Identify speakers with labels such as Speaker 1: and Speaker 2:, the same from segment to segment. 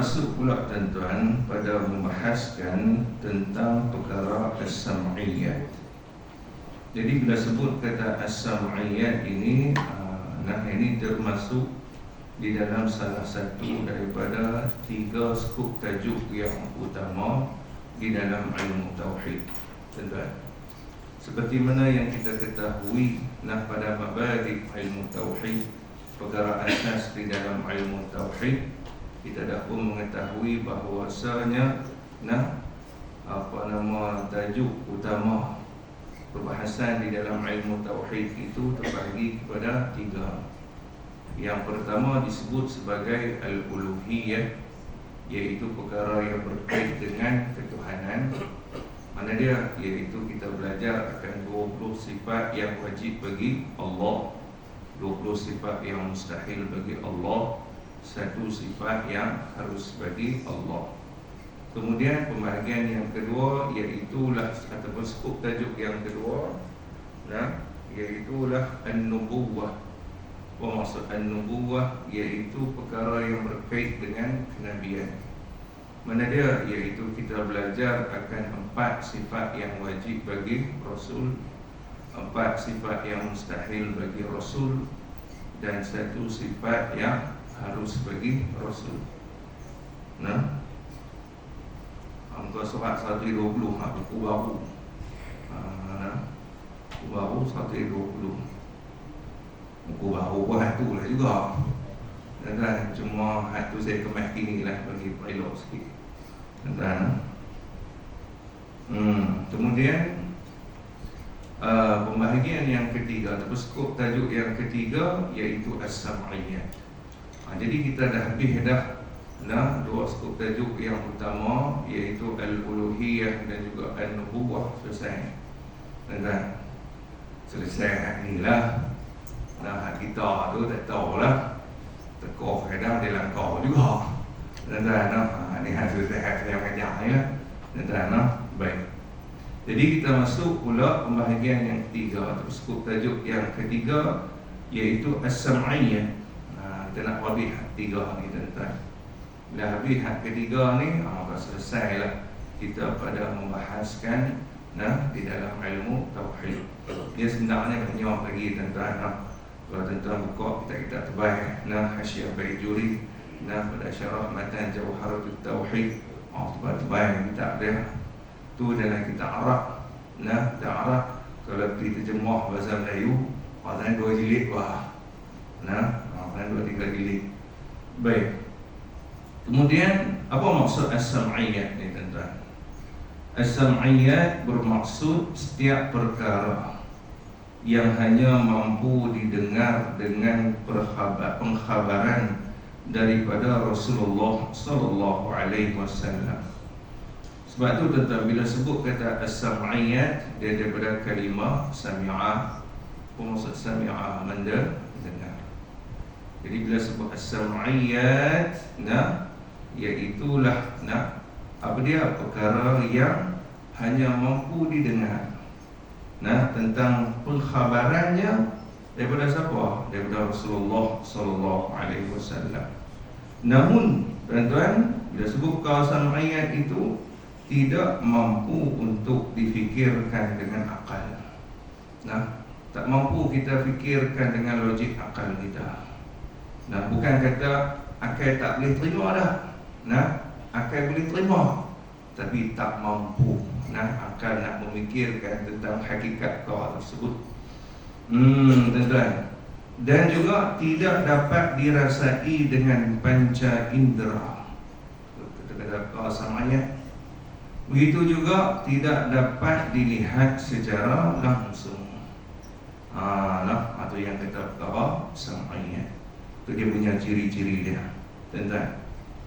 Speaker 1: masuk pula tuan-tuan pada membahaskan tentang perkara as-sam'iyat. Jadi bila sebut kata as-sam'iyat ini, ini termasuk di dalam salah satu daripada 3 skop tajuk yang utama di dalam ilmu tauhid, tuan-tuan. Seperti mana yang kita ketahui pada mabadi' ilmu tauhid, perkara asas di dalam ilmu tauhid, kita dah pun mengetahui bahawasanya tajuk utama perbahasan di dalam ilmu tauhid itu terbagi kepada 3. Yang pertama disebut sebagai al-uluhiyah, iaitu perkara yang berkait dengan ketuhanan. Mana dia? Iaitu kita belajar akan 20 sifat yang wajib bagi Allah, 20 sifat yang mustahil bagi Allah, 1 sifat yang harus bagi Allah. Kemudian pembahagian yang kedua iaitulah ataupun skop tajuk yang kedua, iaitulah an-nubuwah. Apa maksud an-nubuwah? Iaitu perkara yang berkait dengan kenabian. Mana dia? Iaitu kita belajar akan 4 sifat yang wajib bagi Rasul, 4 sifat yang mustahil bagi Rasul, dan 1 sifat yang harus bagi Rasul. Angka surat 120, buku baru. Buku baru 120. Buku baru pun hatu lah juga. Dan cuma hatu saya kemas kini lah bagi elok sikit. Dan kemudian pembahagian yang ketiga atau skop tajuk yang ketiga iaitu as-sam'iyat. Jadi kita dah habis dah 2 skop tajuk yang utama, iaitu al-uluhiyah dan juga an-nubuwah, selesai. Dan selesai ni lah. Kita tu tak tahulah, tekor kadang dia langkau juga. Dan ni hasil sehat saya mengajar ni lah. Dan baik. Jadi kita masuk pula pembahagian yang ketiga atau skop tajuk yang ketiga, iaitu as-sam'iyah. Kita nak habis 3 ni, tuan-tuan. Bila habis hak ketiga ni, maka selesailah kita pada membahaskan di dalam ilmu tauhid. Dia sebenarnya banyak lagi, tuan-tuan. Kalau tuan-tuan buka kitab-kitab tebal, Hasyiah Baijuri, pada syarah matan Jawharatut Tauhid, tebal-tebal kitab dia. Tu dalam kitab Arab. Kitab Arab kalau diterjemah bahasa Melayu, padan 2 jilid wah. Padan 2-3 jilid. Baik. Kemudian apa maksud as-sam'iyat ni, tuan-tuan? As-sam'iyat bermaksud setiap perkara yang hanya mampu didengar dengan pengkhabaran daripada Rasulullah sallallahu alaihi wasallam. Sebab tu tuan-tuan, bila sebut kata as-sam'iyat, dia daripada kalimah sami'ah. Apa maksud sami'ah? Mendengar. Jadi bila sebut as-sam'iyat, iaitulah apa dia? Perkara yang hanya mampu didengar. Tentang pengkhabarannya daripada siapa? Daripada Rasulullah sallallahu alaihi wasallam. Namun tuan-tuan, bila sebut perkara sam'iyat itu tidak mampu untuk difikirkan dengan akal. Tak mampu kita fikirkan dengan logik akal kita. Bukan kata akal tak boleh terima dah. Akal boleh terima, tapi tak mampu akal nak memikirkan tentang hakikat perkara tersebut. Tuan-tuan. Dan juga tidak dapat dirasai dengan panca indera. Kata-kata perkara sam'iyat. Begitu juga tidak dapat dilihat secara langsung. Atau yang kata perkara sam'iyat. Itu dia punya ciri-ciri dia, tuan-tuan.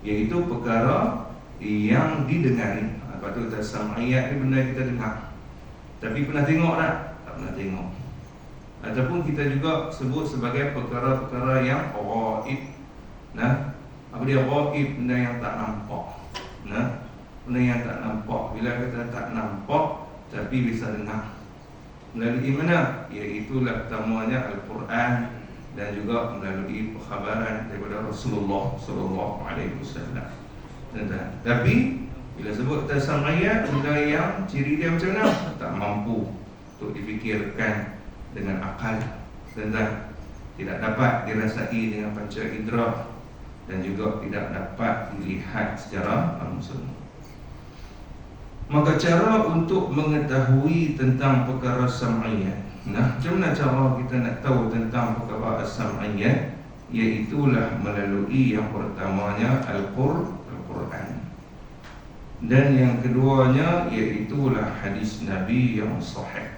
Speaker 1: Iaitu perkara yang didengari. Lepas tu kata sam'iyat ni benda kita dengar, tapi pernah tengok tak? Tak pernah tengok. Ataupun kita juga sebut sebagai perkara-perkara yang ghaib. Apa dia ghaib? Benda yang tak nampak. Benda yang tak nampak. Bila kata tak nampak tapi bisa dengar, melalui mana? Iaitulah pertamanya Al-Quran dan juga melalui perkhabaran daripada Rasulullah sallallahu alaihi wasallam. Tuan-tuan. Tapi bila sebut sam'iyah, benda yang ciri dia macam mana? Tak mampu untuk difikirkan dengan akal. Tuan-tuan, tidak dapat dirasai dengan panca indera dan juga tidak dapat dilihat secara langsung. Maka cara untuk mengetahui tentang perkara sam'iyah, macam mana cara kita nak tahu tentang perkara sam'iyah? Iaitulah melalui yang pertamanya Al-Quran, dan yang keduanya iaitulah hadis Nabi yang sahih.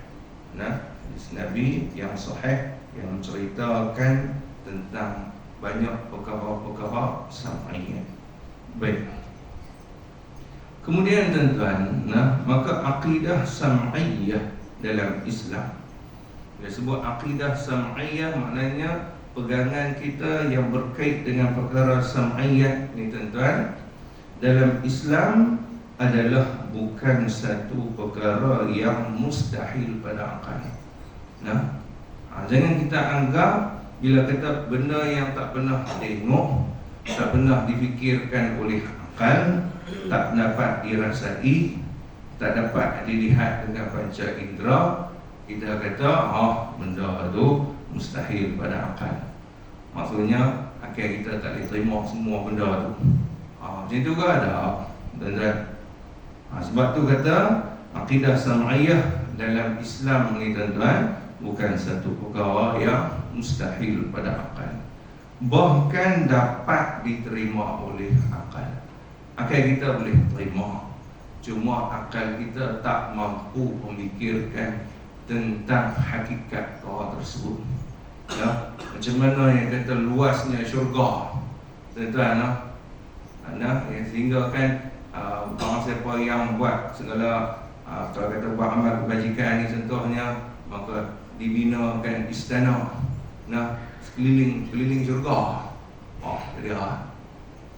Speaker 1: Hadis Nabi yang sahih yang menceritakan tentang banyak perkara-perkara sam'iyah. Baik. Kemudian tuan-tuan, maka akidah sam'iyah dalam Islam. Bila sebut akidah sam'iyah, maknanya pegangan kita yang berkait dengan perkara sam'iyah ni tuan-tuan, dalam Islam adalah bukan satu perkara yang mustahil pada akal. Jangan kita anggap bila kata benda yang tak pernah tengok, tak pernah difikirkan oleh akal, tak dapat dirasai, tak dapat dilihat dengan panca indera, kita kata benda tu mustahil pada akal. Maksudnya akal kita tak boleh terima semua benda tu. Macam tu ke ada? Sebab tu kata akidah sam'iyah dalam Islam ni tuan-tuan bukan satu perkara yang mustahil pada akal, bahkan dapat diterima oleh akal. Akal kita boleh terima, cuma akal kita tak mampu memikirkan tentang hakikat perkara tersebut. Macam mana yang kata luasnya syurga, tuan-tuan, sehingga kan barang siapa yang buat segala kalau kata buat amal kebajikan ni contohnya, maka dibinakan istana sekeliling syurga. Jadi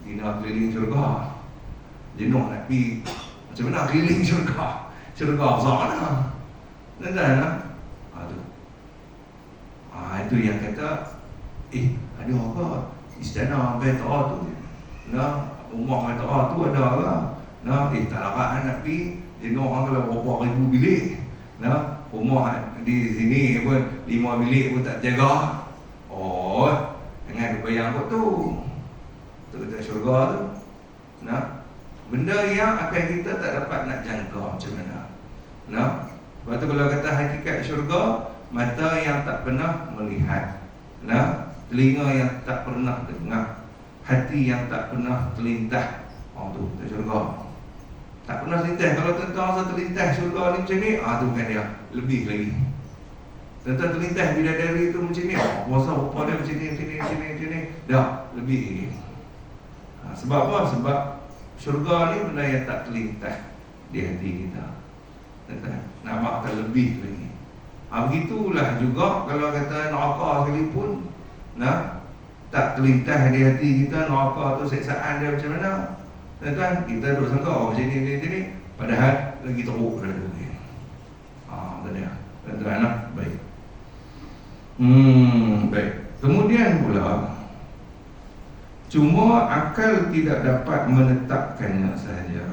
Speaker 1: bina keliling syurga. Jenuh nak pergi macam mana keliling syurga. Syurga besar mana? Tuan-tuan, itu yang kata ada apa? Istana Betra tu, rumah Betra tu ada ke? Tak larat nak pergi. Jenuh orang kalau berapa ribu bilik. Rumah di sini pun 5 bilik pun tak jaga. Jangan bayang kot tu. Tu kata syurga tu. Benda yang akal kita tak dapat nak jangka macam mana. Lepas tu kalau kata hakikat syurga, mata yang tak pernah melihat, telinga yang tak pernah dengar, hati yang tak pernah terlintas. Tu kata syurga. Tak pernah terlintas. Kalau tuan-tuan rasa terlintas syurga ni macam ni, tu kan dia lebih lagi. Tuan-tuan terlintas bidadari tu macam ni, puasa rupa dia macam ni, dah lebih lagi. Sebab apa? Sebab syurga ni benda yang tak terlintas di hati kita. Nampak akan lebih lagi. Begitulah juga kalau kata neraka sekalipun, tak terlintas di hati kita neraka tu siksaan dia macam mana. Tuan-tuan, kita duk sangka macam ni, padahal lagi teruk daripada tu. Tuan-tuan, baik. Baik. Kemudian pula, cuma akal tidak dapat menetapkannya sahaja.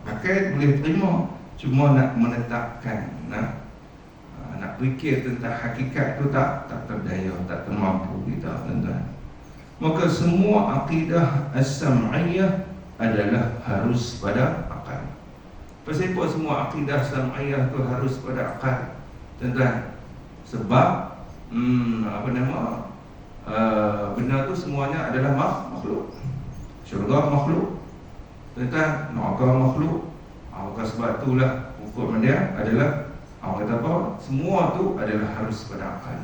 Speaker 1: Akal boleh terima, cuma nak menetapkan, nak fikir tentang hakikat tu tak terdaya, tak termampu kita, tuan-tuan. Maka semua akidah as-sam'iyah adalah harus pada akal. Pasal apa semua akidah sam'iyah tu harus pada akal, tuan-tuan? Sebab benda tu semuanya adalah makhluk. Syurga makhluk, tuan-tuan, neraka makhluk. Maka sebab itulah hukum dia adalah kata apa? Semua tu adalah harus pada akal.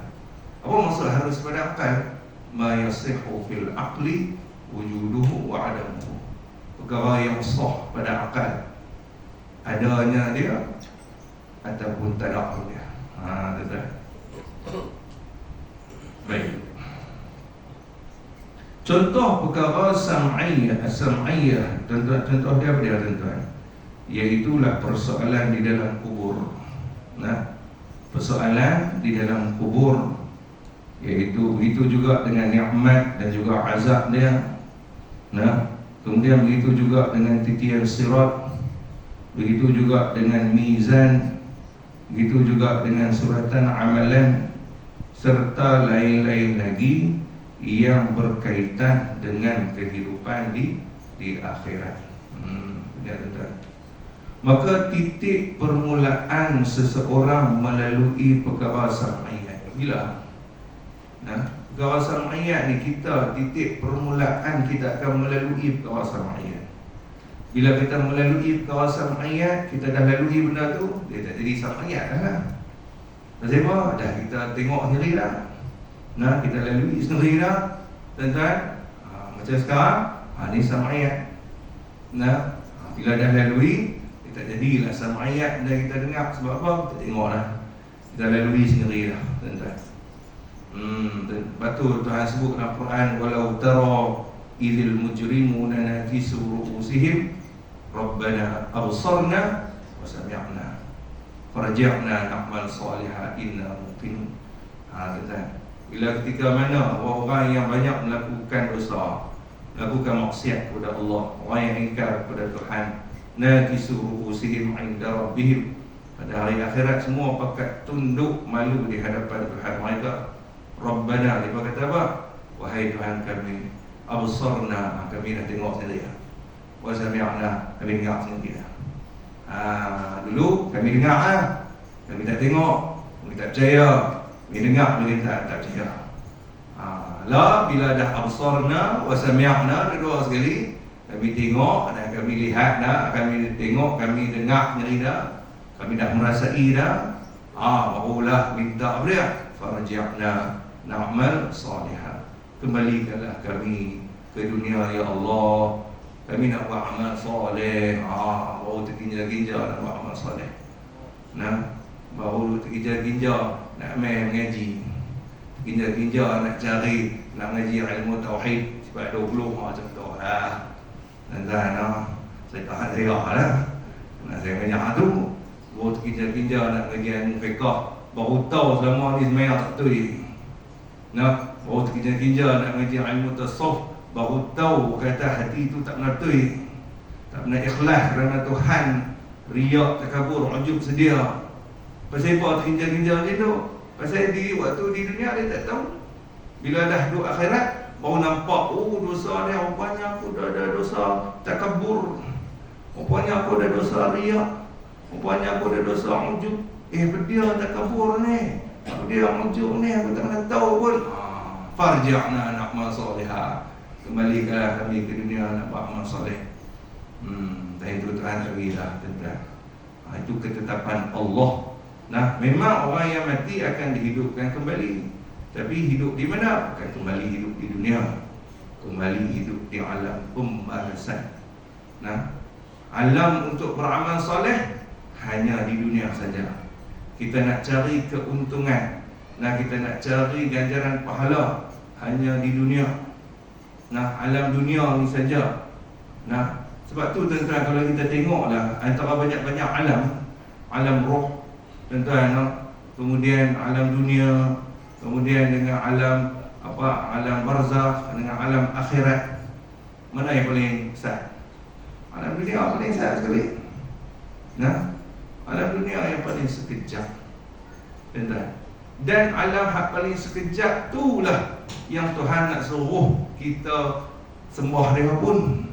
Speaker 1: Apa maksud harus pada akal? Ma yasihu fil aqli wujuduhu wa adamuhu. Perkara yang sah pada akal, adanya dia ataupun tak ada dia. Tuan-tuan. Baik. Contoh perkara sam'iyah, contoh dia apa dia, tuan-tuan? Iaitulah persoalan di dalam kubur. Persoalan di dalam kubur, iaitu begitu juga dengan nikmat dan juga azab dia. Kemudian begitu juga dengan titian sirat, begitu juga dengan mizan, begitu juga dengan suratan amalan, serta lain-lain lagi yang berkaitan dengan kehidupan di akhirat. Maka titik permulaan seseorang melalui perkara sam'iyat. Bila? Perkara sam'iyat ni kita, titik permulaan kita akan melalui perkara sam'iyat. Bila kita melalui perkara sam'iyat, kita dah lalui benda tu, dia tak jadi sam'iyat lah. Pasal apa? Dah kita tengok sendiri dah. Kita lalui sendiri dah. Tuan-tuan, macam sekarang, ni sam'iyat. Bila dah lalui, tak jadilah sam'iyat dah kita dengar. Sebab apa? Kita tengok lah. Kita lalui sendiri dah, tuan-tuan. Lepas tu Tuhan sebut dalam Quran, walau tara idhil mujrimuna nakisu ru'usihim rabbana absarna wa sami'na farji'na na'mal salihah inna muqinun. Tuan-tuan, bila ketika mana orang yang banyak melakukan dosa, melakukan maksiat kepada Allah, orang yang ingkar kepada Tuhan, nakisu ru'usihim 'inda rabbihim, pada hari akhirat semua pakat tunduk malu di hadapan Tuhan mereka. Rabbana, dia kata apa? Wahai Tuhan kami, absarna, kami dah tengok sendiri, wa sami'na, kami dengar sendiri. Dulu kami dengar lah, kami tak tengok, kami tak percaya. Kami dengar, kami tak percaya. Bila dah absarna wa sami'na, kedua sekali, kami tengok dan kami lihat dah, kami tengok, kami dengar sendiri dah, kami dah merasai dah, barulah minta apa dia? Farji'na na'mal salihah, kembalikanlah kami ke dunia ya Allah, kami nak buat amal soleh. Baru terginja-ginja nak buat amal soleh, baru terginja-ginja nak main mengaji, terginja-ginja nak cari, nak ngaji ilmu tauhid sebab 20 macam tu lah. Dan saya tahan saya lah, saya banyak tu. Baru terginja-ginja nak ngaji ilmu fiqah, baru tahu selama ni semayang tak betul. Baru terginja-ginja nak ngaji ilmu tasawuf, baru tahu kata hati tu tak betul, tak pernah ikhlas kerana Tuhan, riak, takabur, ujub, sedia. Pasal apa terginja-ginja macam tu? Pasal di waktu di dunia dia tak tahu. Bila dah duduk akhirat, baru nampak, dosa dia, rupanya aku dah ada dosa takabur, rupanya aku ada dosa riak, rupanya aku ada dosa ujub. Dia takabur ni, dia ujub ni, aku tak pernah tahu pun. Farji'na na'mal salihah, kembalikanlah kami ke dunia nak buat amal soleh. Dan itu Tuhan bagi dah, tuan-tuan. Itu ketetapan Allah. Memang orang yang mati akan dihidupkan kembali. Tapi hidup di mana? Bukan kembali hidup di dunia, kembali hidup di alam pembalasan. Alam untuk beramal soleh hanya di dunia saja. Kita nak cari keuntungan, kita nak cari ganjaran pahala hanya di dunia. Alam dunia ni saja. Sebab tu tuan-tuan, kalau kita tengoklah antara banyak-banyak alam roh, tuan-tuan, kemudian alam dunia, kemudian dengan alam barzakh, dengan alam akhirat, mana yang paling besar? Alam dunia paling besar sekali. Alam dunia yang paling sekejap, tuan-tuan. Dan alam hak paling sekejap itulah yang Tuhan nak suruh kita sembah dia pun.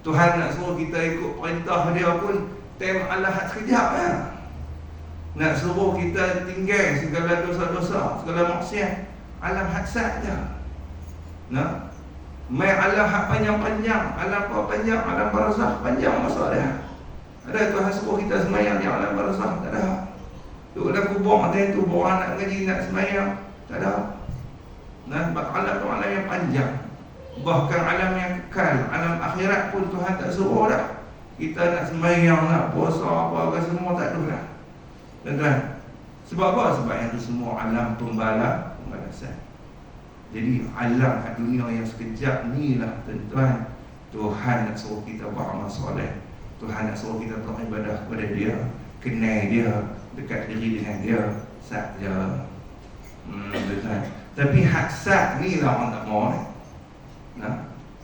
Speaker 1: Tuhan nak suruh kita ikut perintah dia pun. Time alam hak sekejap lah. Nak suruh kita tinggal segala dosa-dosa, segala maksiat, alam hak saja. Mai alam hak panjang-panjang, alam apa panjang, alam barzakh panjang masa dia. Ada Tuhan suruh kita semayang di alam barzakh? Tak ada. Duduk dalam kubur ada tu, orang nak ngaji, nak semayang, tak ada. Sebab alam tu alam yang panjang. Bahkan alam yang kekal, alam akhirat pun Tuhan tak suruh dah. Kita nak semayang, nak puasa, apa semua tak ada dah. Tuan-tuan, sebab apa? Sebab yang itu semua alam pembalasan. Jadi alam kat dunia yang sekejap ni lah, tuan-tuan, Tuhan nak suruh kita buat amal soleh. Tuhan nak suruh kita beribadah kepada dia, kenal dia, dekat diri dengan dia saja. Tuan-tuan, tapi hak sat ni lah orang tak mau.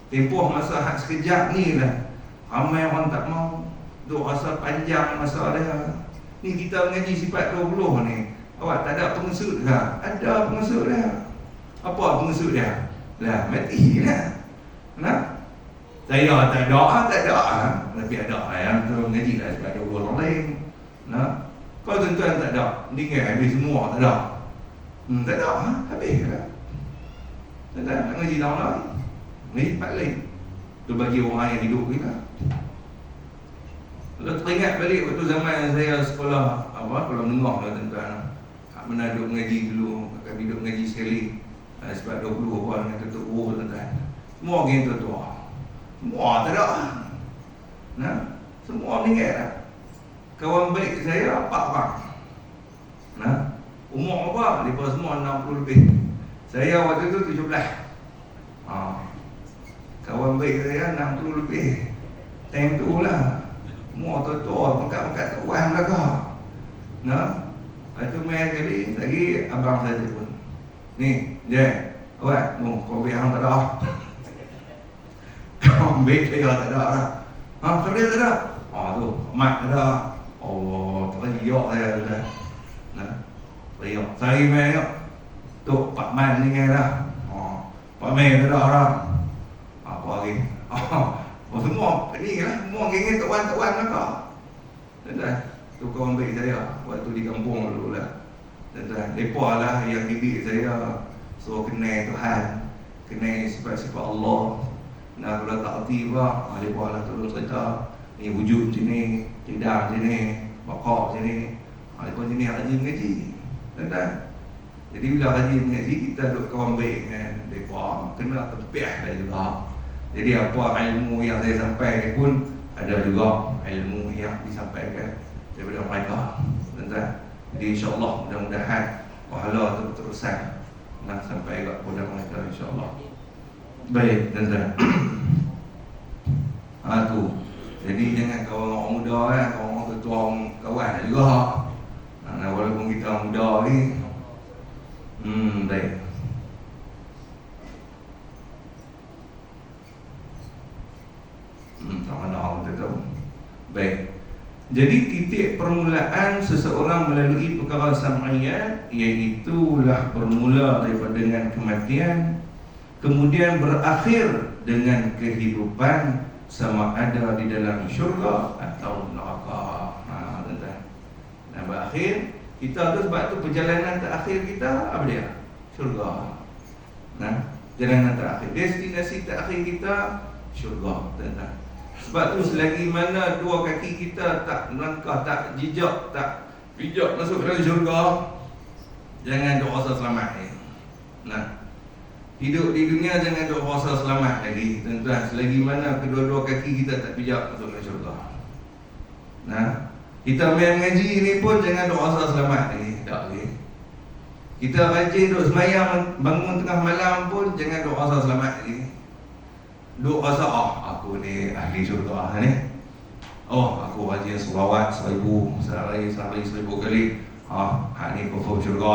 Speaker 1: Tempoh masa hak sekejap ni lah, ramai orang tak mau duk rasa panjang masa dia. Ni kita mengaji sifat 20 ni, awak tak ada pengesut ke? Ada pengesut dia. Apa pengesut dia? Lah mati lah. Nah, saya tak ada, tapi ada yang tu mengaji lah sebab ada orang lain. Nah, kalau tuan-tuan tak ada, tinggal habis semua tak ada. Tak ada, habis lah. Tak ada, nak ngaji tahun lain. Ni tempat lain. Tu bagi orang yang hidup kita. Kalau teringat balik waktu zaman saya sekolah sekolah menengah lah tuan-tuan. Hak mana duduk mengaji dulu, kami duduk mengaji sekali. Sebab 20 orang yang tutup guru tuan-tuan. Semua geng tua-tua. Semua tak ada. Nah, semua meninggal lah. Kawan baik saya 4 orang. Nah, umur apa? Mereka semua 60 lebih. Saya waktu tu 17. Kawan baik saya 60 lebih. Time tu lah. Semua tua-tua, mengkat-mengkat kawan belaka. Nah, lepas tu main kali, lagi abang saya telefon. Ni, Jack, awak, kau baik hang tak ada. Kau baik saya tak ada lah. Siapa tak ada? Tu, Mat tak ada. Allah, teriak saya dah. Nah, teriak. Saya main tengok. Tok Pak Man ni kan dah. Pak Man tak ada lah. Apa lagi? Semua ni lah. Semua geng tawan-tawan lah kau. Tuan-tuan, tu kawan baik saya waktu di kampung dulu lah. Tuan-tuan, mereka lah yang didik saya suruh kenal Tuhan, kenal sifat-sifat Allah. Nah, kalau tak erti pula, mereka lah terus cerita ni wujud sini, tidak sini, bakar sini. Mereka sini rajin mengaji. Tuan-tuan, jadi bila rajin mengaji, kita duduk kawan baik dengan mereka, kena terpiah dah juga. Jadi apa ilmu yang saya sampaikan pun ada juga ilmu yang disampaikan daripada mereka. Tuan-tuan, jadi insyaAllah mudah-mudahan pahala tu terusan nak sampai ke kepada mereka insyaAllah. Baik tuan-tuan. Tu. Jadi jangan kawan orang muda kan, kawan ketua kawan juga. Walaupun kita muda ni. Baik. Tak mana orang tu tahu. Baik. Jadi titik permulaan seseorang melalui perkara sam'iyat, iaitulah bermula daripada dengan kematian, kemudian berakhir dengan kehidupan sama ada di dalam syurga atau neraka. Tuan-tuan. Dan berakhir kita tu, sebab tu perjalanan terakhir kita apa dia? Syurga. Jalanan terakhir, destinasi terakhir kita syurga, tuan-tuan. Sebab tu selagi mana dua kaki kita tak melangkah, tak jejak, tak pijak masuk dalam syurga, jangan duk rasa selamat ni. Hidup di dunia jangan duk rasa selamat lagi, tuan-tuan. Selagi mana kedua-dua kaki kita tak pijak masuk dalam syurga. Kita main mengaji ni pun jangan duk rasa selamat lagi. Tak lagi. Kita rajin duk semayang bangun tengah malam pun jangan duk rasa selamat lagi. Duk rasa aku ni ahli syurga ni. Aku rajin selawat 1000 sehari 1000 kali. Hak ni confirm syurga.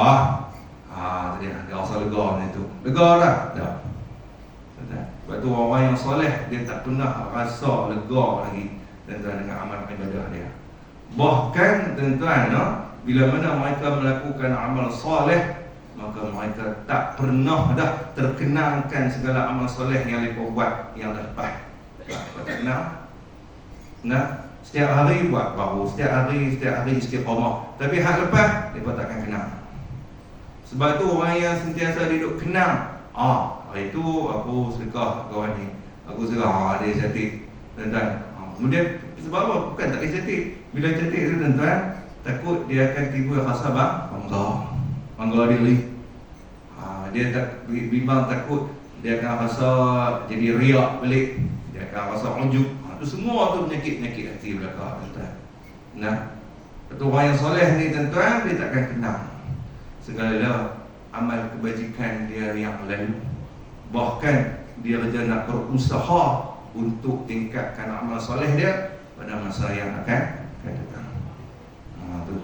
Speaker 1: Dia rasa lega ni tu. Lega lah. Dah. Sebab tu orang yang soleh dia tak pernah rasa lega lagi tuan-tuan dengan amal ibadah dia. Bahkan tuan-tuan, bila mana mereka melakukan amal soleh, maka mereka tak pernah dah terkenangkan segala amal soleh yang mereka buat yang lepas. Tak kenal. Setiap hari buat baru, setiap hari istiqamah. Tapi hak lepas mereka takkan kenal. Sebab tu orang yang sentiasa duduk kenal, hari tu aku sedekah kawan ni, aku sedekah dia cantik, tuan-tuan. Kemudian sebab apa? Bukan tak boleh cantik. Bila cantik tu tuan-tuan, takut dia akan timbul rasa bangga diri. Dia tak bimbang, takut dia akan rasa jadi riak balik, dia akan rasa ujub. Itu semua tu penyakit-penyakit hati belaka, tuan-tuan. Betul, orang yang soleh ni tuan-tuan, dia takkan kenal segala amal kebajikan dia yang lalu. Bahkan dia saja nak berusaha untuk tingkatkan amal soleh dia pada masa yang akan datang. Tu.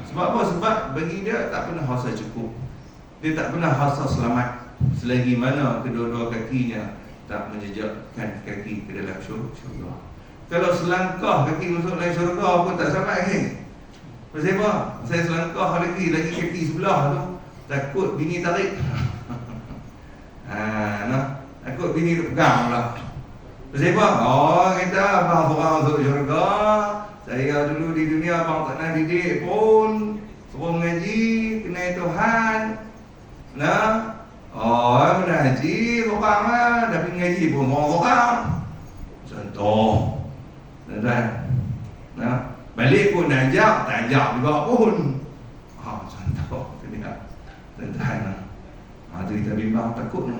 Speaker 1: Sebab apa? Sebab bagi dia tak pernah rasa cukup. Dia tak pernah rasa selamat. selagi mana kedua-dua kakinya tak menjejakkan kaki ke dalam syurga. Kalau selangkah kaki masuk dalam syurga pun tak sampai ni. Pasal apa? Saya selangkah lagi kaki sebelah tu, takut bini tarik. Takut bini pegang lah. Pasal apa? Oh, kita abang seorang masuk syurga. Saya dulu di dunia abang tak nak didik pun, suruh mengaji, kenal Tuhan. Mengaji orang lah, tapi mengaji pun orang. Contoh, tuan-tuan. Balik pun nak ajak, tak ajak juga pun. Contoh, tuan-tuan. Tu kita bimbang takut.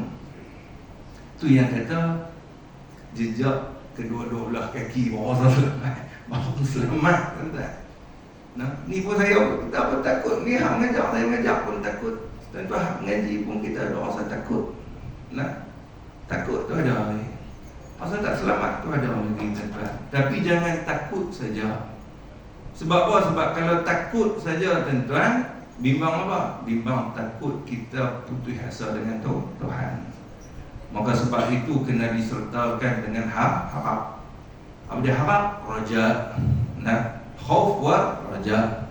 Speaker 1: Tu yang kata jejak kedua-dua belah kaki baru selamat, tuan-tuan. Ni pun saya tak pun takut. Ni hak ngajak, saya ngajak pun takut. Tuan-tuan hak mengaji pun kita ada rasa takut. Takut tu ada ni. Pasal tak selamat tu ada lagi, tuan-tuan. Tapi jangan takut saja. Sebab apa? Sebab kalau takut saja, tuan-tuan, bimbang apa? Bimbang takut kita putus asa dengan Tuhan. Maka sebab itu kena disertakan dengan harap. Apa dia harap? Raja. Khauf wa raja.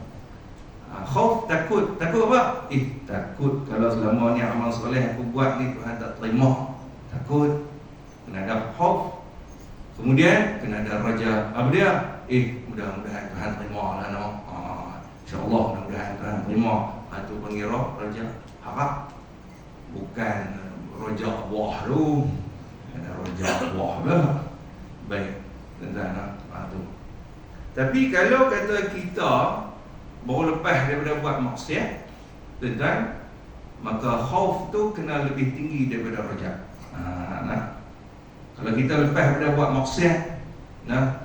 Speaker 1: Khauf, takut. Takut apa? Takut kalau selama ni amal soleh aku buat ni Tuhan tak terima. Takut. Kena ada khauf. Kemudian kena ada raja. Apa dia? Mudah-mudahan Tuhan terima lah, no. InsyaAllah mudah-mudahan Tuhan terima. Itu pengira raja harap. Bukan raja Allah tu. Ada raja Allah lah. Baik, tuan-tuan. Tu. Tapi kalau kata kita baru lepas daripada buat maksiat, tuan-tuan, maka khauf tu kena lebih tinggi daripada raja. Kalau kita lepas daripada buat maksiat,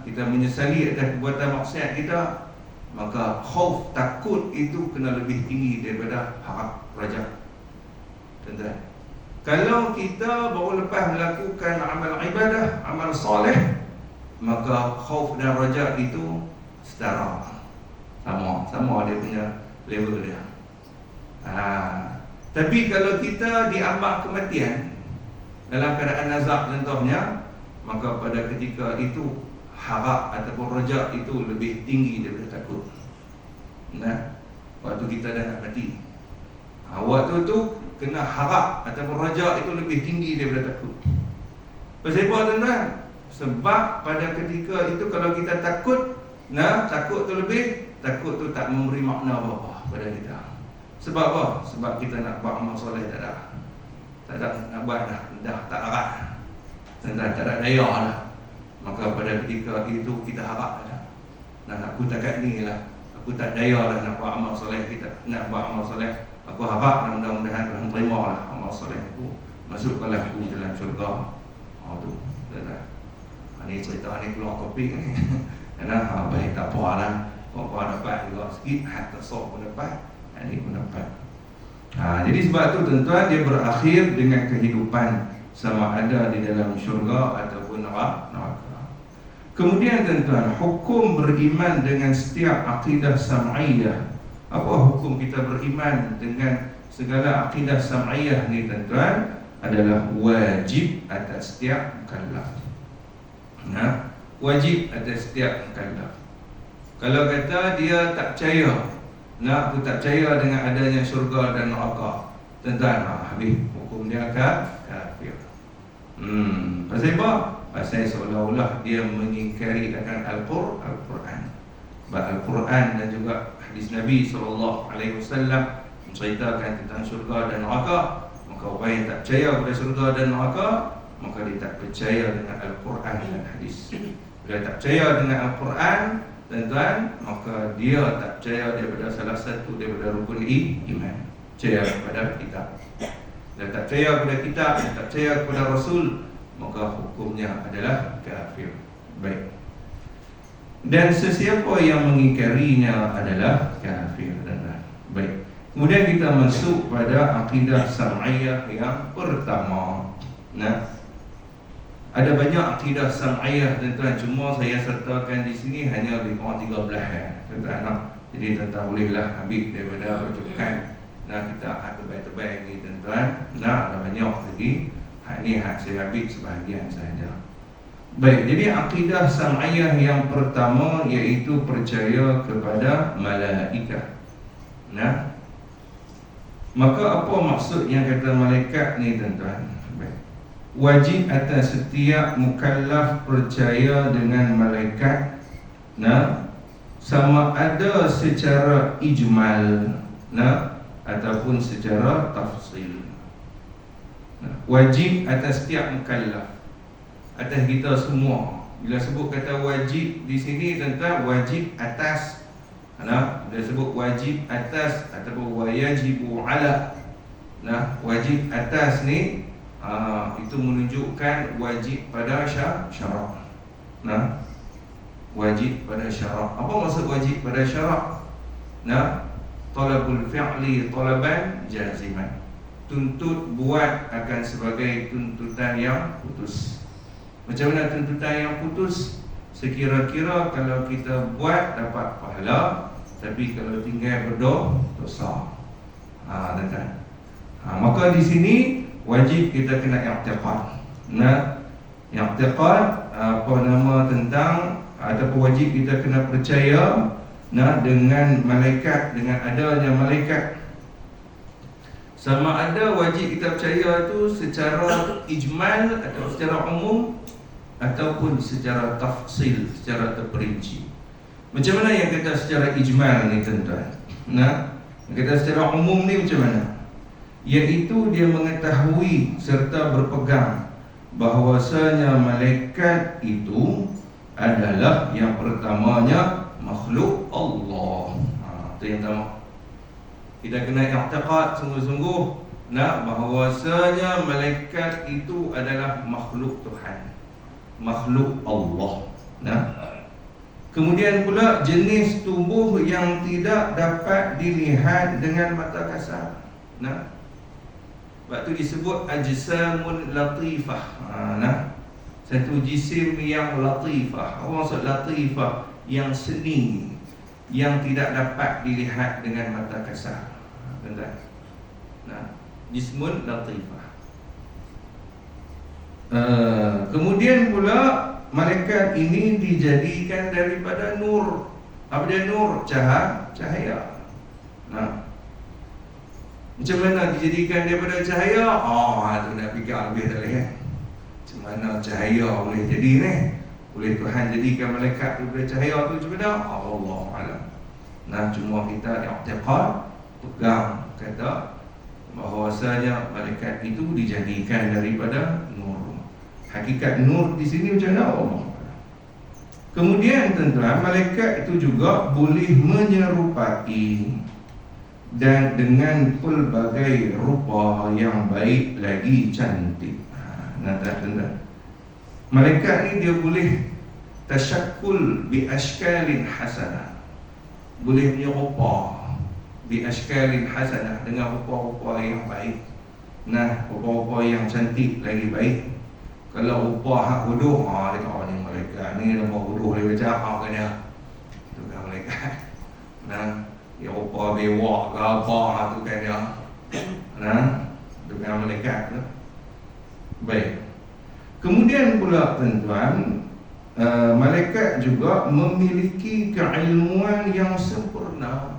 Speaker 1: kita menyesali atas perbuatan maksiat kita, maka khauf, takut itu kena lebih tinggi daripada harap raja. Tuan-tuan, kalau kita baru lepas melakukan amal ibadah, amal soleh, maka khauf dan raja itu setara. Sama dia punya level dia. Tapi kalau kita diambang kematian dalam keadaan nazak contohnya, maka pada ketika itu harap ataupun raja itu lebih tinggi daripada takut. Waktu kita dah nak mati, waktu tu kena harap ataupun raja itu lebih tinggi daripada takut. Pasal apa, tuan-tuan? Sebab pada ketika itu kalau kita takut, takut tu lebih, takut tu tak memberi makna apa-apa pada kita. Sebab apa? Sebab kita nak buat amal soleh tak ada. Tak ada nak buat dah tak larat. Tak ada daya lah. Maka pada ketika itu kita harap lah. Aku tak kat ni lah. Aku tak daya lah nak buat amal soleh kita. Nak buat amal soleh. Aku harap mudah-mudahan Tuhan terima lah amal soleh aku. Masukkanlah aku dalam syurga. Tu. Ini cerita ni keluar topik ni. Baik tak apa lah. Kau dapat juga sikit, tersok pun dapat, ini pun dapat. Jadi sebab tu tuan-tuan, dia berakhir dengan kehidupan sama ada di dalam syurga ataupun neraka. Kemudian tuan-tuan, hukum beriman dengan setiap akidah sam'iyah. Apa hukum kita beriman dengan segala akidah sam'iyah ni, tuan-tuan? Adalah wajib atas setiap mukallaf. Wajib atas setiap mukallaf. Kalau kata dia tak percaya, aku tak percaya dengan adanya syurga dan neraka, tuan-tuan, habis hukum dia kafir. Pasal apa? Pasal seolah-olah dia mengingkari akan Al-Quran. Sebab Al-Quran dan juga hadis Nabi SAW menceritakan tentang syurga dan neraka. Maka orang yang tak percaya kepada syurga dan neraka, maka dia tak percaya dengan Al-Quran dan hadis. Bila tak percaya dengan Al-Quran, tuan-tuan, maka dia tak percaya daripada salah satu daripada rukun iman. Percaya kepada kitab. Dan tak percaya kepada kitab, dan tak percaya kepada Rasul, maka hukumnya adalah kafir. Baik. Dan sesiapa yang mengingkarinya adalah kafir, tuan-tuan. Baik. Kemudian kita masuk pada akidah sam'iyah yang pertama. Ada banyak akidah sam'iyah, tuan-tuan. Cuma saya sertakan di sini hanya lebih kurang 13 tuan-tuan. Jadi tuan-tuan bolehlah ambil daripada rujukan Nah, kita tebal-tebal lagi tuan-tuan. Nah, ada banyak lagi. Ini saya ambil sebahagian saja. Baik, jadi akidah sam'iyah yang pertama iaitu percaya kepada malaikat. Nah, maka apa maksud yang kata malaikat ni tuan-tuan? Baik. Wajib atas setiap mukallaf percaya dengan malaikat. Nah, sama ada secara ijmal, nah, ataupun secara tafsil. Wajib atas setiap mukallaf, atas kita semua. Bila sebut kata wajib di sini tentang wajib atas, nah, bila sebut wajib atas ataupun wajibu ala, nah, wajib atas ni itu menunjukkan wajib pada syarak. Nah, wajib pada syarak. Apa maksud wajib pada syarak? Nah, talabul fi'li talaban jaziman. Tuntut buat akan sebagai tuntutan yang putus. Macam mana tuntutan yang putus? Sekira-kira kalau kita buat dapat pahala, tapi kalau tinggal berdosa. Tuan-tuan. Maka di sini wajib kita kena i'tiqad. Nah, i'tiqad apa nama tentang ataupun wajib kita kena percaya dengan malaikat, dengan adanya malaikat. Sama ada wajib kita percaya itu secara ijmal atau secara umum ataupun secara tafsil, secara terperinci. Macam mana yang kata secara ijmal ni tuan-tuan? Nah, yang kata secara umum ni macam mana? Iaitu dia mengetahui serta berpegang bahawasanya malaikat itu adalah yang pertamanya makhluk Allah. Itu yang pertama. Kita kena i'tiqad sungguh-sungguh bahawasanya malaikat itu adalah makhluk Tuhan, makhluk Allah. Kemudian pula jenis tubuh yang tidak dapat dilihat dengan mata kasar. Sebab tu disebut ajsamun latifah. Satu jisim yang latifah. Apa maksud latifah? Yang seni, yang tidak dapat dilihat dengan mata kasar. Jismun latifah. Kemudian pula malaikat ini dijadikan daripada nur. Apa dia nur? Cahaya. Macam mana dijadikan daripada cahaya? Itu nak fikir lebih tak boleh. Macam mana cahaya boleh jadi ni? Boleh Tuhan jadikan malaikat daripada cahaya tu macam mana? Allah alam. Cuma kita i'tiqad, pegang kata bahawasanya malaikat itu dijadikan daripada nur. Hakikat nur di sini macam mana? Allah. Kemudian tuan-tuan, malaikat itu juga boleh menyerupai dan dengan pelbagai rupa yang baik lagi cantik. Tuan-tuan, malaikat ni dia boleh tasyakkul bi ashkalin hasanah, boleh menyerupa bi ashkalin hasanah, dengan rupa-rupa yang baik. Rupa-rupa yang cantik lagi baik. Kalau rupa hak bodoh, dia kata ni malaikat ni nama bodoh dia baca kan dia. Itu kan malaikat. Ya rupa bewak ke apa tu kan dia. Itu kan malaikat tu. Baik. Kemudian pula tuan-tuan, malaikat juga memiliki keilmuan yang sempurna.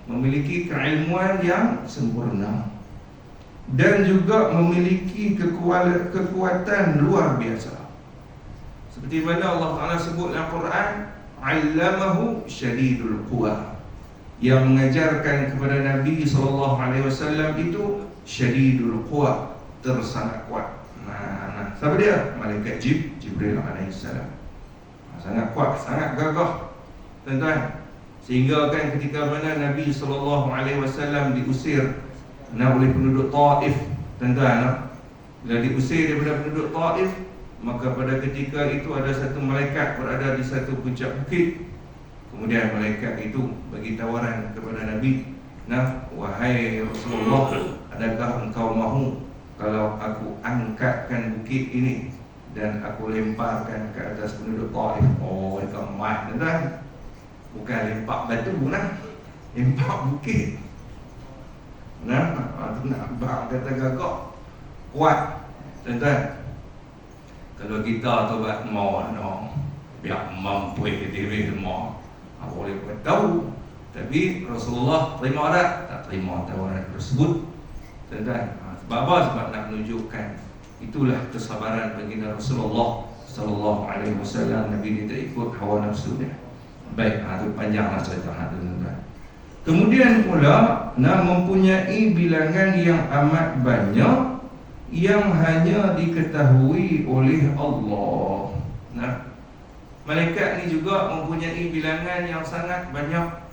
Speaker 1: Memiliki keilmuan yang sempurna dan juga memiliki kekuatan luar biasa. Seperti mana Allah Ta'ala sebut dalam Quran, Allamahu syadidul quwa, yang mengajarkan kepada Nabi SAW itu syadidul quwa, tersangat kuat. Siapa dia? Malaikat Jibril alaihissalam. Sangat kuat, sangat gagah tuan-tuan. Sehingga kan ketika mana Nabi SAW diusir oleh penduduk Taif, tuan-tuan, bila diusir daripada penduduk Taif, maka pada ketika itu ada satu malaikat berada di satu puncak bukit. Kemudian malaikat itu bagi tawaran kepada Nabi, wahai Rasulullah, adakah engkau mahu kalau aku angkatkan bukit ini dan aku lemparkan ke atas penduduk Taif? Mereka mat, tuan-tuan. Bukan lempak batu, lempak bukit. Tu nak abang kata gagak kuat. Tuan-tuan, kalau kita tobat mau biar mampu diri semua, boleh buat tahu. Tapi Rasulullah terima tak terima tawaran tersebut. Tuan-tuan, sebab apa? Sebab nak menunjukkan itulah kesabaran baginda Rasulullah sallallahu alaihi wasallam. Nabi dia tak ikut hawa nafsu dia. Baik, itu panjanglah cerita tuan-tuan. Kemudian pula mempunyai bilangan yang amat banyak yang hanya diketahui oleh Allah. Malaikat ni juga mempunyai bilangan yang sangat banyak.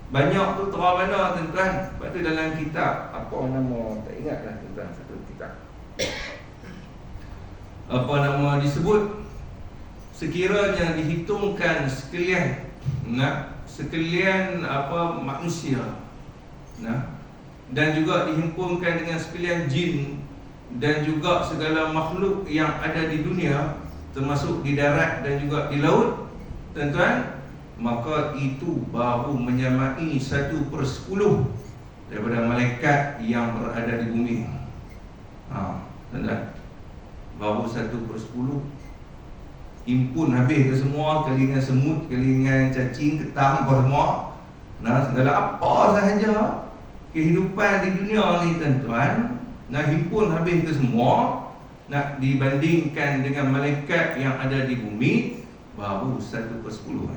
Speaker 1: Banyak tu terang mana tuan-tuan. Sebab tu dalam kitab, apa nama, tak ingatlah tuan-tuan, satu kitab, apa nama disebut, sekiranya dihitungkan sekalian manusia, dan juga dihimpunkan dengan sekalian jin dan juga segala makhluk yang ada di dunia, termasuk di darat dan juga di laut, tuan-tuan, maka itu baru menyamai 1/10 daripada malaikat yang berada di bumi. Tuan-tuan, baru 1/10. Impun habis ke semua, kali dengan semut, kali dengan cacing, ketang, apa semua, segala apa sahaja kehidupan di dunia ni tuan-tuan, himpun habis ke semua, nak dibandingkan dengan malaikat yang ada di bumi, baru 1/10.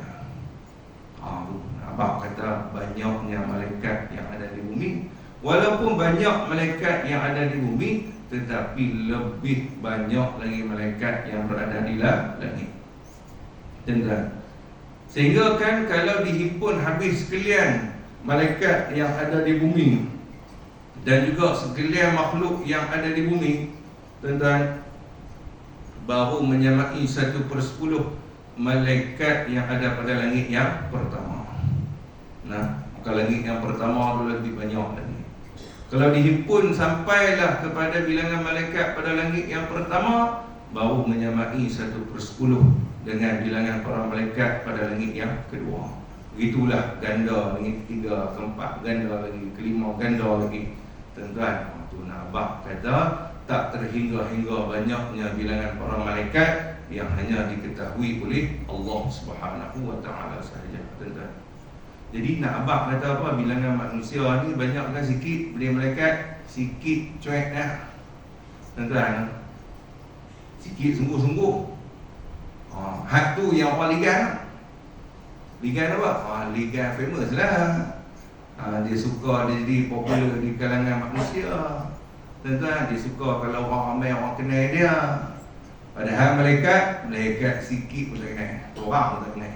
Speaker 1: Abang kata banyaknya malaikat yang ada di bumi. Walaupun banyak malaikat yang ada di bumi, tetapi lebih banyak lagi malaikat yang berada di langit. Tuan-tuan, sehingga kan kalau dihimpun habis sekalian malaikat yang ada di bumi dan juga sekalian makhluk yang ada di bumi, tuan-tuan, baru menyamai 1/10 malaikat yang ada pada langit yang pertama. Maka langit yang pertama tu lebih banyak lagi. Kalau dihimpun sampailah kepada bilangan malaikat pada langit yang pertama, baru menyamai 1/10 dengan bilangan para malaikat pada langit yang kedua. Begitulah ganda langit ketiga, keempat ganda lagi, kelima ganda lagi. Tuan-tuan, tu Abah kata tak terhingga-hingga banyaknya bilangan para malaikat yang hanya diketahui oleh Allah Subhanahu wa taala sahaja, tuan-tuan. Jadi nak Abah kata apa, bilangan manusia ni banyak kan sikit, bila malaikat sikit cuek dah, tuan-tuan. Sikit sungguh-sungguh. Had tu yang orang ligan apa? Ligan famous lah. Dia suka, dia jadi popular di kalangan manusia, tuan-tuan. Dia suka kalau orang ramai orang kenal dia. Padahal malaikat sikit pun tak kenal, orang pun tak kenal,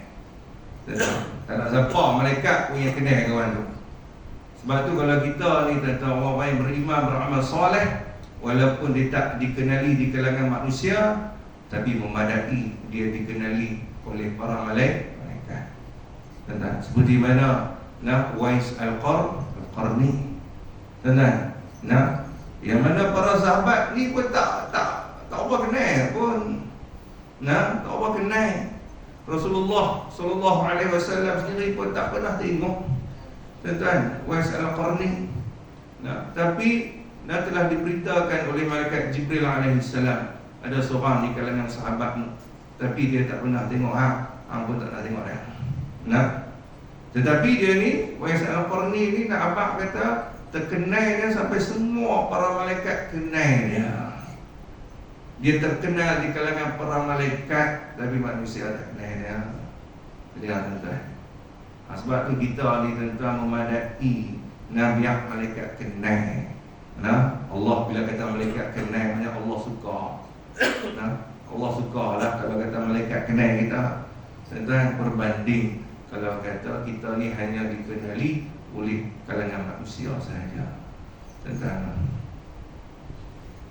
Speaker 1: tuan-tuan. Tak nak siapa malaikat pun yang kenal kawan tu. Sebab tu kalau kita ni tuan-tuan, orang yang beriman, beramal soleh, walaupun dia tak dikenali di kalangan manusia, tapi memadai dia dikenali oleh para malaikat, tuan-tuan. Seperti mana Uwais Al-Qarni, tuan-tuan, yang mana para sahabat ni pun tak apa kenal pun, tak apa kenal. Rasulullah sallallahu alaihi wasallam sendiri pun tak pernah tengok, tuan-tuan, Uwais Al-Qarni. Tapi telah diberitakan oleh malaikat Jibril alaihi salam, ada seorang di kalangan sahabatmu, tapi dia tak pernah tengok pun tak nak tengok dia. Tetapi dia ni, Uwais Al-Qarni ni, nak Abang kata terkenal dia sampai semua para malaikat kenal dia. Dia terkenal di kalangan para malaikat, tapi manusia tak kenal dia. Lihat, tuan-tuan. Sebab tu kita ni, tuan-tuan, memadai biar malaikat kenal. Allah bila kata malaikat kenal, maknanya Allah suka. Allah suka lah kalau kata malaikat kenal kita, tuan-tuan, berbanding kalau kata kita ni hanya dikenali oleh kalangan manusia sahaja, tuan-tuan.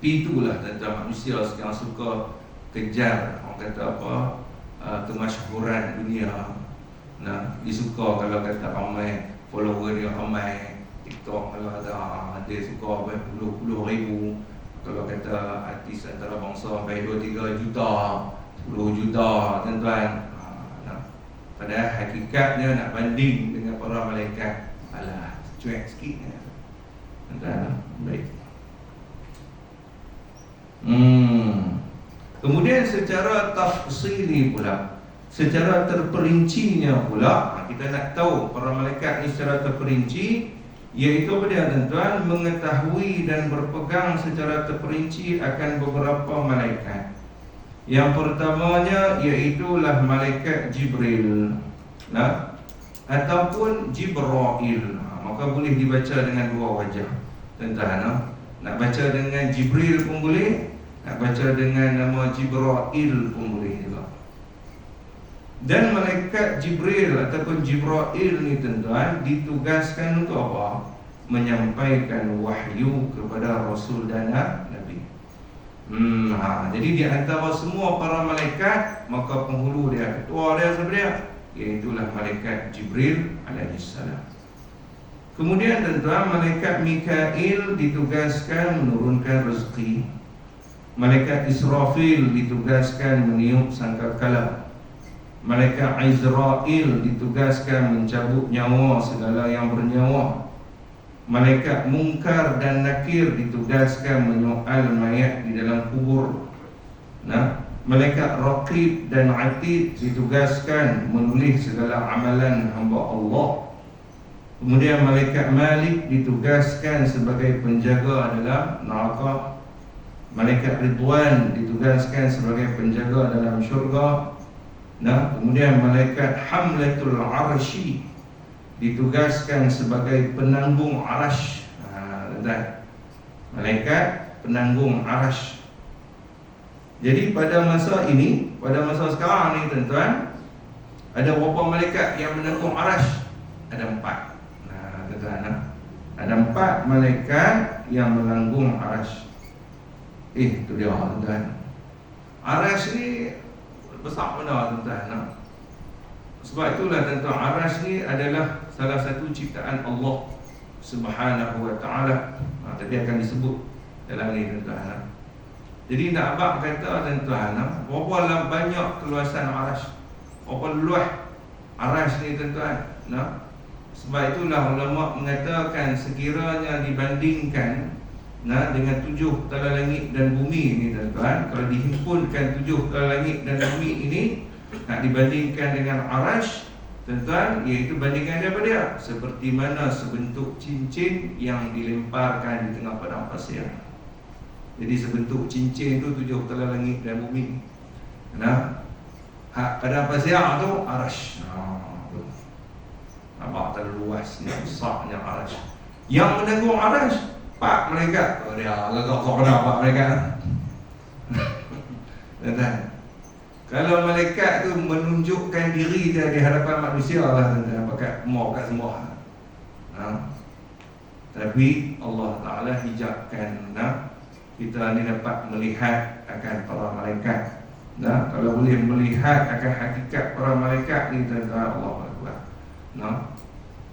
Speaker 1: Itulah tuan-tuan, manusia sekarang suka kejar, orang kata apa, kemasyhuran dunia. Dia suka kalau kata ramai follower dia, ramai TikTok kalau ada, dia suka berpuluh-puluh ribu. Kalau kata artis antara bangsa sampai 2-3 juta, 10 juta, tuan-tuan. Padahal hakikatnya nak banding dengan para malaikat, alah, cuek sikit. Baik. Kemudian secara tafsili pula, secara terperincinya pula, kita nak tahu para malaikat ni secara terperinci, iaitu apa dia tuan-tuan? Mengetahui dan berpegang secara terperinci akan beberapa malaikat. Yang pertamanya iaitulah malaikat Jibril, ataupun Jibrail. Maka boleh dibaca dengan dua wajah, tuan-tuan. Nak baca dengan Jibril pun boleh, nak baca dengan nama Jibrail pun boleh juga. Dan malaikat Jibril ataupun Jibrail ni tuan-tuan ditugaskan untuk apa? Menyampaikan wahyu kepada Rasul dan Nabi. Jadi di antara semua para malaikat, maka penghulu dia, ketua dia siapa dia? Iaitulah malaikat Jibril alaihissalam. Kemudian tuan-tuan, malaikat Mikail ditugaskan menurunkan rezeki. Malaikat Israfil ditugaskan meniup sangkakala. Malaikat Izrail ditugaskan mencabut nyawa segala yang bernyawa. Malaikat Munkar dan Nakir ditugaskan menyoal mayat di dalam kubur. Malaikat Raqib dan Atid ditugaskan menulis segala amalan hamba Allah. Kemudian malaikat Malik ditugaskan sebagai penjaga dalam neraka. Malaikat Ridwan ditugaskan sebagai penjaga dalam syurga. Kemudian malaikat Hamlatul Arshi ditugaskan sebagai penanggung arash. Malaikat penanggung arash. Jadi pada masa ini, pada masa sekarang ni tuan-tuan, ada berapa malaikat yang menanggung arash? Ada 4. Ada 4 malaikat yang menanggung arash. Itu dia tuan-tuan. Arash ni besar mana tuan-tuan? Sebab itulah tuan-tuan, arash ni adalah salah satu ciptaan Allah Subhanahu wa ta'ala. Tadi akan disebut dalam ni tuan-tuan. Jadi nak abang kata tuan-tuan, berapa banyak keluasan arash, berapa luas arash ni tuan-tuan. Sebab itulah ulama mengatakan sekiranya dibandingkan dengan 7 tala langit dan bumi ni tuan-tuan, kalau dihimpunkan 7 tala langit dan bumi ini, nak dibandingkan dengan arash tuan-tuan, iaitu bandingan dia apa dia? Seperti mana sebentuk cincin yang dilemparkan di tengah padang pasir. Jadi sebentuk cincin tu 7 tala langit dan bumi. Padang pasir tu arash. Nampak terlalu luasnya, besarnya arash. Yang menanggung arash 4 malaikat. Dia agak kena 4 malaikat. Tuan-tuan, kalau malaikat tu menunjukkan diri dia di hadapan manusia lah tuan-tuan, pakai mau kat semua. Tapi Allah Ta'ala hijabkan kita ni dapat melihat akan para malaikat. Kalau boleh melihat akan hakikat para malaikat ni tuan-tuan, Allah Akbar.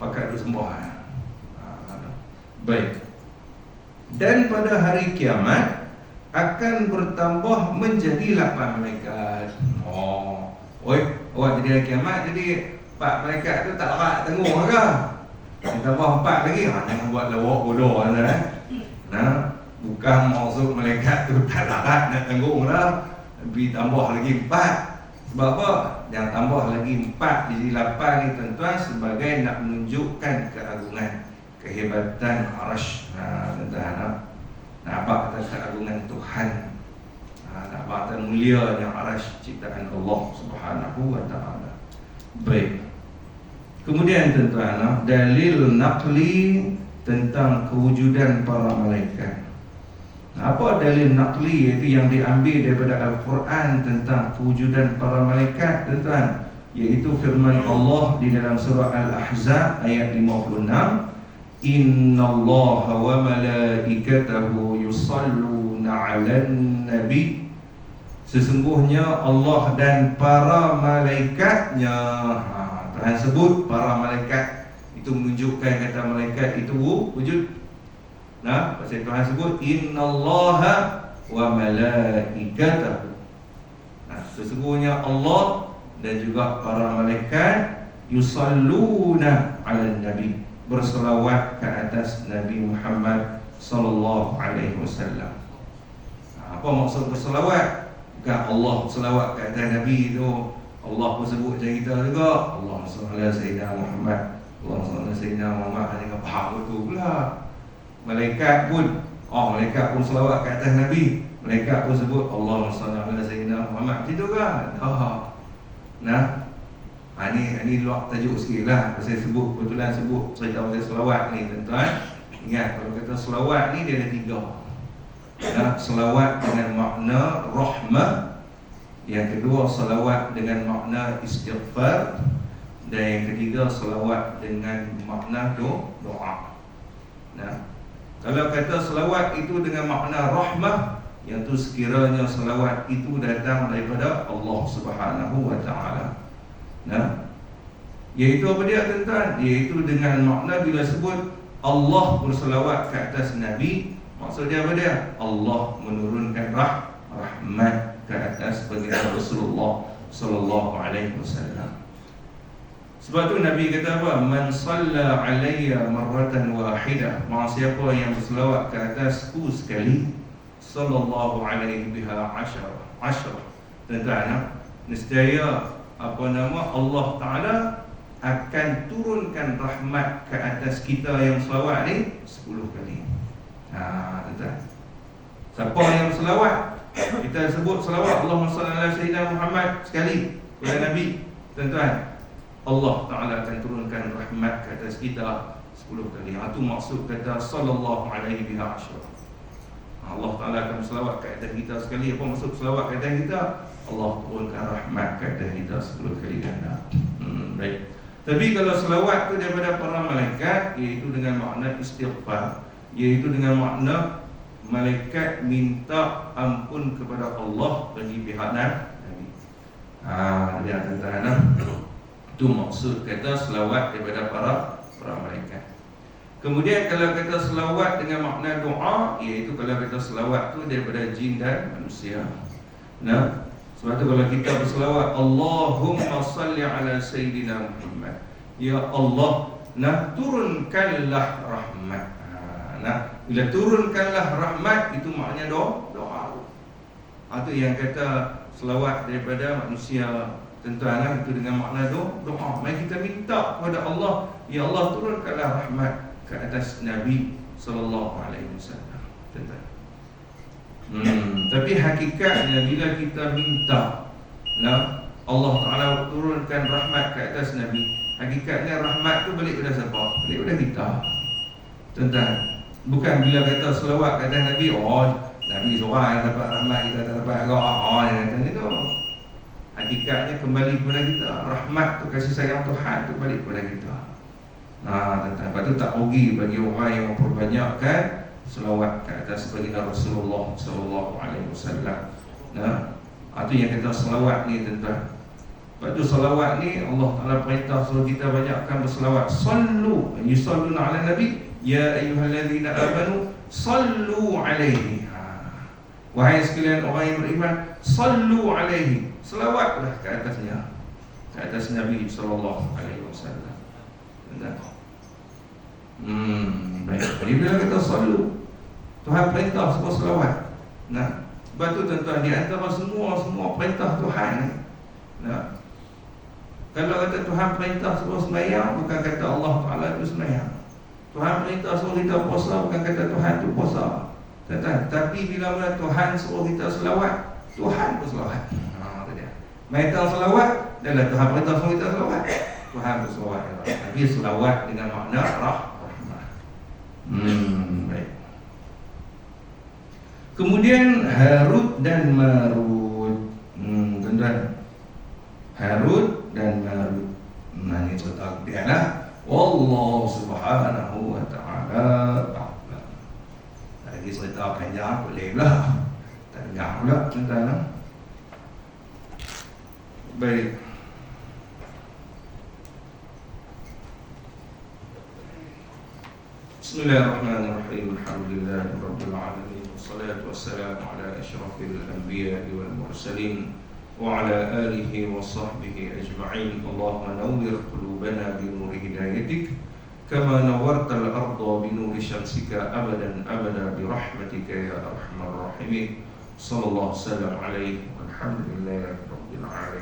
Speaker 1: Pakai bersembah. Baik. Dan pada hari kiamat akan bertambah menjadi 8 malaikat. Awak jadi hari kiamat, jadi 4 malaikat tu tak larat tengok ke? Tambah 4 lagi, jangan buat lawak bodoh. Bukan maksud malaikat tu tak larat nak tengok lah, tapi tambah lagi 4. Sebab apa? Yang tambah lagi 4 jadi 8 ni tuan-tuan, sebagai nak menunjukkan keagungan, kehebatan arash. Tuan-tuan, nampak kata keagungan Tuhan, nampak kata mulianya arash ciptaan Allah Subhanahu wa ta'ala. Baik. Kemudian tuan-tuan, dalil naqli tentang kewujudan para malaikat. Apa dalil naqli, iaitu yang diambil daripada Al-Quran tentang kewujudan para malaikat tuan-tuan, iaitu firman Allah di dalam surah Al-Ahzab ayat 56, Innallaha wa malaikatahu yusalluna 'alan nabi. Sesungguhnya Allah dan para malaikatnya. Tuhan sebut para malaikat, itu menunjukkan kata malaikat itu wujud. Pasal Tuhan sebut Innallaha wa malaikatahu. Sesungguhnya Allah dan juga para malaikat yusalluna 'alan nabi, berselawat ke atas Nabi Muhammad sallallahu alaihi wasallam. Apa maksud berselawat? Bukan Allah selawat ke atas Nabi itu Allah pun sebut macam kita juga. Allahumma salli ala sayyidina Muhammad, Allahumma salli ala sayyidina Muhammad. Dengan faham betul pula. Malaikat pun malaikat pun selawat ke atas Nabi. Malaikat pun sebut Allahumma salli ala sayyidina Muhammad. Gitu kan? Nah, ini luar tajuk sikit lah. Saya sebut, kebetulan sebut cerita pasal selawat ni, tuan-tuan. Ingat, kalau kata selawat ni dia ada 3. Selawat dengan makna rahmah. Yang kedua, selawat dengan makna istighfar. Dan yang ketiga, selawat dengan makna doa. Nah, kalau kata selawat itu dengan makna rahmah, yang tu sekiranya selawat itu datang daripada Allah Subhanahu wa ta'ala. Nah, iaitu apa dia, tuan-tuan? Iaitu dengan makna bila sebut Allah berselawat ke atas Nabi, maksudnya apa dia? Allah menurunkan rahmat ke atas baginda Rasulullah sallallahu alaihi wasallam. Sebab tu Nabi kata apa? Man shalla alayya marratan wahidah, siapa yang berselawat ke atasku sekali, sallallahu alaihi biha ashara. Tuan-tuan, nescaya Allah Ta'ala akan turunkan rahmat ke atas kita yang selawat ni 10 kali. Tuan-tuan, siapa yang selawat, kita sebut selawat Allahumma salli ala sayyidina Muhammad sekali kepada Nabi, tuan-tuan, Allah Ta'ala akan turunkan rahmat ke atas kita 10 kali. Itu maksud kata sallallahu alaihi biha ashara. Allah Ta'ala akan selawat ke atas kita sekali. Apa maksud selawat ke atas kita? Allah turunkan rahmat ke atas kita 10 kali ganda. Baik. Tapi kalau selawat itu daripada para malaikat, iaitu dengan makna istighfar, iaitu dengan makna malaikat minta ampun kepada Allah bagi pihak Nabi. Dia tuan-tuan, itu maksud kata selawat daripada para malaikat. Kemudian kalau kata selawat dengan makna doa, iaitu kalau kata selawat tu daripada jin dan manusia. Nah, sebab tu kalau kita berselawat Allahumma salli ala sayyidina Muhammad, ya Allah, turunkanlah rahmat. Bila turunkanlah rahmat, itu maknanya doa. Itu yang kata selawat daripada manusia, tuan-tuan, itu dengan makna doa. Mari kita minta kepada Allah, ya Allah, turunkanlah rahmat ke atas Nabi sallallahu alaihi wasallam. Tapi hakikatnya bila kita minta Allah Ta'ala turunkan rahmat ke atas Nabi, hakikatnya rahmat tu balik kepada siapa? Balik kepada kita, tuan-tuan. Bukan bila kata selawat ke atas Nabi, Nabi seorang yang dapat rahmat, kita tak dapat agak. Yang kata itu hakikatnya kembali kepada kita. Rahmat tu, kasih sayang Tuhan tu balik kepada kita. Lepas tu tak rugi bagi orang yang memperbanyakkan selawat ke atas baginda Rasulullah sallallahu alaihi wasallam. Itu yang kita selawat ni, tuan-tuan. Lepas tu selawat ni Allah Ta'ala perintah suruh kita banyakkan berselawat. Sallu, yusalluna ala nabi, ya ayyuhalladzina amanu sallu alaihi. Wahai sekalian orang yang beriman, sallu alaihi, selawatlah ke atasnya, ke atas Nabi sallallahu alaihi wasallam. Baik. Jadi bila kita sallu, Tuhan perintah semua selawat. Sebab tu tuan-tuan, di antara semua perintah Tuhan, kalau kata Tuhan perintah suruh sembahyang, bukan kata Allah Ta'ala itu sembahyang. Tuhan perintah suruh kita puasa, bukan kata Tuhan itu puasa. Tapi bila mana Tuhan suruh kita selawat, Tuhan pun selawat. Mereka selawat, adalah Tuhan perintah suruh kita selawat, Tuhan pun selawat. Tapi selawat dengan makna rahmah. Baik. Kemudian Harut dan Marut, tuan-tuan, Harut dan Marut. Ini cerita dia lah. Wallahu subhanahu wa ta'ala a'lam. Lagi cerita panjang boleh lah, tak dengar pula, tuan-tuan. Baik. Bismillahirrahmanirrahim. Alhamdulillahirabbil alamin. Wassalatu wassalamu ala asyrafil anbiya'i wal mursalin wa ala alihi wa sahbihi ajma'in. Allahumma nawwir qulubana bi nuri hidayatik كما نورت الأرض بنور شمسك أبدا أبدا برحمتك يا أرحم الراحمين. صلى الله وسلم عليه والحمد لله.